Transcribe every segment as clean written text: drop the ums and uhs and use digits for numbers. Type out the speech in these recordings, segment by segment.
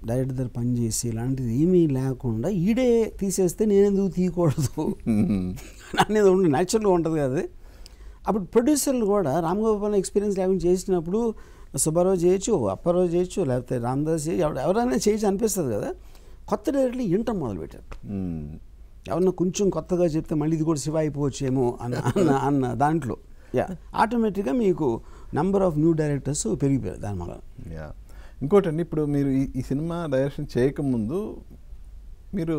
Director దగ్గర పనిచేసి ఇలాంటిది ఏమీ లేకుండా ఈడే తీసేస్తే నేనెందుకు తీయకూడదు అనేది ఉంటుంది, న్యాచురల్గా ఉంటుంది కదా. అప్పుడు ప్రొడ్యూసర్లు కూడా రామ్ గోపాల్ ఎక్స్పీరియన్స్ లేకుండా చేసినప్పుడు సుబ్బారావు చేయొచ్చు, అప్పారావు చేయొచ్చు, లేకపోతే రామదాస్ చేయొచ్చు, ఎవరైనా చేయొచ్చు అనిపిస్తుంది కదా. కొత్త డైరెక్టర్లు వినటం మొదలుపెట్టారు. ఎవరన్నా కొంచెం కొత్తగా చెప్తే మళ్ళీ ఇది కూడా శివ అయిపోవచ్చేమో అన్న దాంట్లో ఆటోమేటిక్గా మీకు నెంబర్ ఆఫ్ న్యూ డైరెక్టర్స్ పెరిగిపోయారు దానివల్ల. ఇంకోటండి, ఇప్పుడు మీరు ఈ సినిమా డైరెక్షన్ చేయకముందు మీరు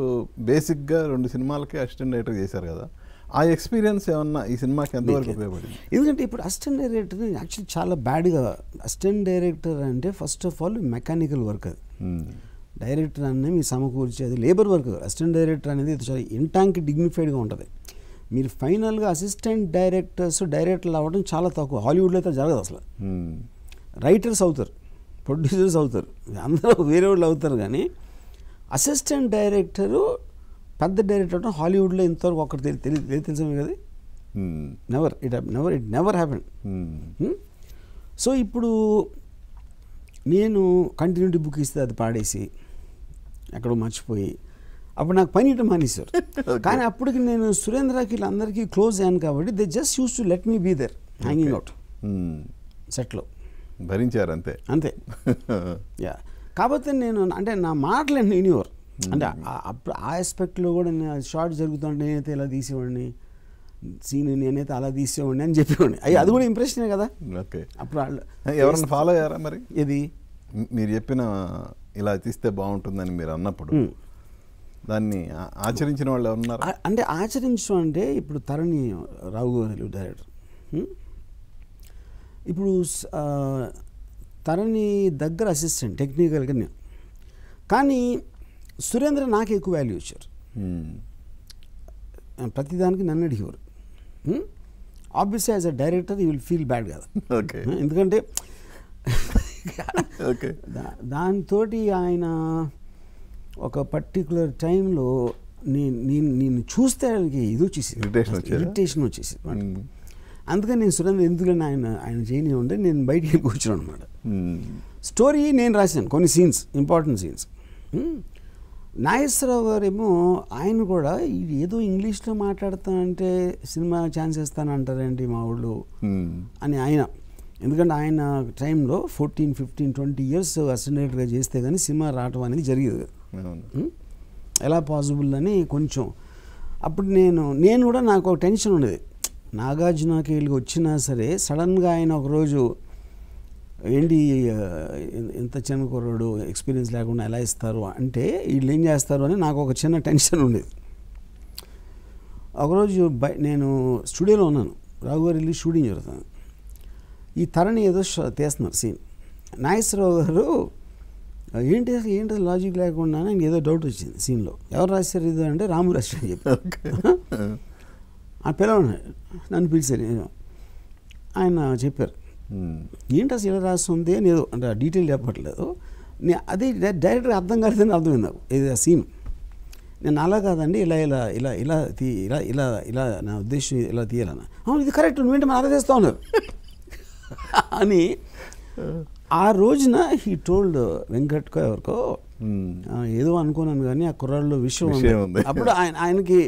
బేసిక్గా 2 సినిమాలకి అసిస్టెంట్ డైరెక్టర్ చేశారు కదా. ఆ ఎక్స్పీరియన్స్ ఏమన్నా ఈ సినిమాకి ఎంతవరకు ఉపయోగపడింది? ఎందుకంటే ఇప్పుడు అసిస్టెంట్ డైరెక్టర్ యాక్చువల్లీ చాలా బ్యాడ్గా, అసిస్టెంట్ డైరెక్టర్ అంటే first of all mechanical work. అది డైరెక్టర్ అనేది మీ సమకూర్చేది లేబర్ వర్క్. అసిస్టెంట్ డైరెక్టర్ అనేది చాలా ఇంటాంకి డిగ్నిఫైడ్గా ఉంటుంది. మీరు ఫైనల్గా అసిస్టెంట్ డైరెక్టర్లు అవ్వడం చాలా తక్కువ. హాలీవుడ్లో అయితే జరగదు అసలు. రైటర్స్ అవుతారు, ప్రొడ్యూసర్స్ అవుతారు, అందరూ వేరే వాళ్ళు అవుతారు. కానీ అసిస్టెంట్ డైరెక్టరు పెద్ద డైరెక్టర్ అవడం హాలీవుడ్లో ఇంతవరకు ఒకటి తెలుసు కదా. It never happen. సో ఇప్పుడు నేను కంటిన్యూటీ బుక్ ఇస్తే అది పాడేసి ఎక్కడో మర్చిపోయి అప్పుడు నాకు పని ఇవ్వడం మానేశారు. కానీ అప్పటికి నేను సురేంద్రకి వీళ్ళందరికీ క్లోజ్ అయ్యాను కాబట్టి they just use to let me be there hanging out సెట్లో. భరించారు అంతే అంతే. కాకపోతే నేను అంటే నా మాటలు వినేవారు. అంటే అప్పుడు ఆ ఆస్పెక్ట్లో కూడా నేను షార్ట్ జరుగుతుంటే నేనైతే ఇలా తీసేవాడిని, సీన్ నేనైతే అలా తీసేవాడిని అని చెప్పేవాడిని. అది కూడా ఇంప్రెషనే కదా. ఓకే. అప్పుడు ఎవరైనా ఫాలో అయ్యారా మరి? ఇది మీరు చెప్పిన ఇలా తీస్తే బాగుంటుందని మీరు అన్నప్పుడు దాన్ని ఆచరించిన వాళ్ళు ఎవరున్నారు? అంటే ఆచరించడం అంటే ఇప్పుడు తరణి రావు గారు డైరెక్టర్. ఇప్పుడు తరణి దగ్గర అసిస్టెంట్ టెక్నికల్గా నేను, కానీ సురేంద్ర నాకు ఎక్కువ వాల్యూ ఇచ్చారు. ప్రతిదానికి నన్ను అడిగేవారు. Obviously as a director you will feel bad కదా. ఓకే. ఎందుకంటే ఓకే. దాంతో ఆయన ఒక పర్టికులర్ టైంలో నేను చూస్తే ఆయనకి ఇది వచ్చేసి ఇరిటేషన్ వచ్చేసి. అందుకని నేను సురేంద్ర ఎందుకని ఆయన చేయని ఉంటే నేను బయటికి వెళ్ళి కూర్చున్నాను అనమాట. స్టోరీ నేను రాశాను కొన్ని సీన్స్, ఇంపార్టెంట్ సీన్స్. నాగేశ్వరరావు గారు ఏమో ఆయన కూడా ఏదో ఇంగ్లీష్లో మాట్లాడతానంటే సినిమా ఛాన్స్ ఇస్తానంటారేంటి మా ఊళ్ళో అని ఆయన. ఎందుకంటే ఆయన టైంలో 14, 15, 20 years అసిస్టెంట్గా చేస్తే కానీ సినిమా రావటం అనేది జరిగేది. ఎలా పాసిబుల్ అని కొంచెం అప్పుడు నేను కూడా నాకు ఒక టెన్షన్ ఉండేది. నాగార్జునకి వీళ్ళకి వచ్చినా సరే సడన్గా ఆయన ఒకరోజు ఏంటి ఎంత చిన్న కుర్రాడు ఎక్స్పీరియన్స్ లేకుండా ఎలా ఇస్తారు అంటే వీళ్ళు ఏం చేస్తారు అని నాకు ఒక చిన్న టెన్షన్ ఉండేది. ఒకరోజు నేను స్టూడియోలో ఉన్నాను, రావు గారు వెళ్ళి షూటింగ్ జరుగుతుంది. ఈ తరణి ఏదో తీస్తున్నారు సీన్. నాగేశ్వరరావు గారు ఏంటి లాజిక్ లేకుండా నాకు ఏదో డౌట్ వచ్చింది సీన్లో. ఎవరు రాశారు ఇది అంటే రాము రాశారు అని చెప్పి ఆ పిల్లవాడు నన్ను పిలిచారు. ఆయన చెప్పారు ఏంటి అసలు ఇలా రాస్తుంది అని ఏదో అంటే డీటెయిల్ చెప్పట్లేదు. అది డైరెక్ట్గా అర్థం కాలేదని అర్థమైంది నాకు. ఇది ఆ సీన్ నేను అలా కాదండి ఇలా ఇలా ఇలా ఇలా ఇలా ఇలా ఇలా నా ఉద్దేశం ఇలా తీయాలన్నా. అవును ఇది కరెక్ట్, నువ్వేంటి మనం అలా చేస్తూ ఉన్నారు అని ఆ రోజున హీ టోల్డ్ వెంకట్కో ఎవరికో ఏదో అనుకున్నాను కానీ ఆ కుర్రాళ్ళు విషయం ఉంది. అప్పుడు ఆయనకి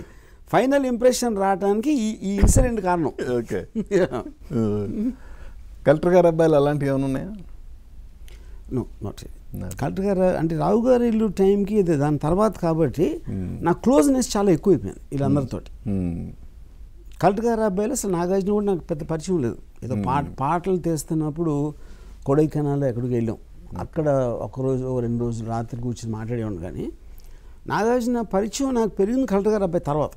ఫైనల్ ఇంప్రెషన్ రావడానికి ఈ ఇన్సిడెంట్ కారణం. ఓకే. కలెక్టర్ గారు అబ్బాయిలు అలాంటివి ఏమైనా ఉన్నాయా? నో నాట్ కలెక్టర్ గారు అంటే రావు గారు ఇల్లు టైంకి ఇది దాని తర్వాత కాబట్టి నా క్లోజ్నెస్ చాలా ఎక్కువైపోయింది వీళ్ళందరితోటి. కలెక్టర్ గారు అబ్బాయిలు అసలు నాగార్జున కూడా నాకు పెద్ద పరిచయం లేదు. ఏదో పాటలు తీస్తున్నప్పుడు కొడైకెనాల్లో ఎక్కడికి వెళ్ళాం, అక్కడ ఒకరోజు 2 రోజులు రాత్రి కూర్చొని మాట్లాడేవాడు. కానీ నాగార్జున పరిచయం నాకు పెరిగింది కలెక్టర్ గారు అబ్బాయి తర్వాత.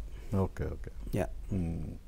ఓకే. ఓకే. యా.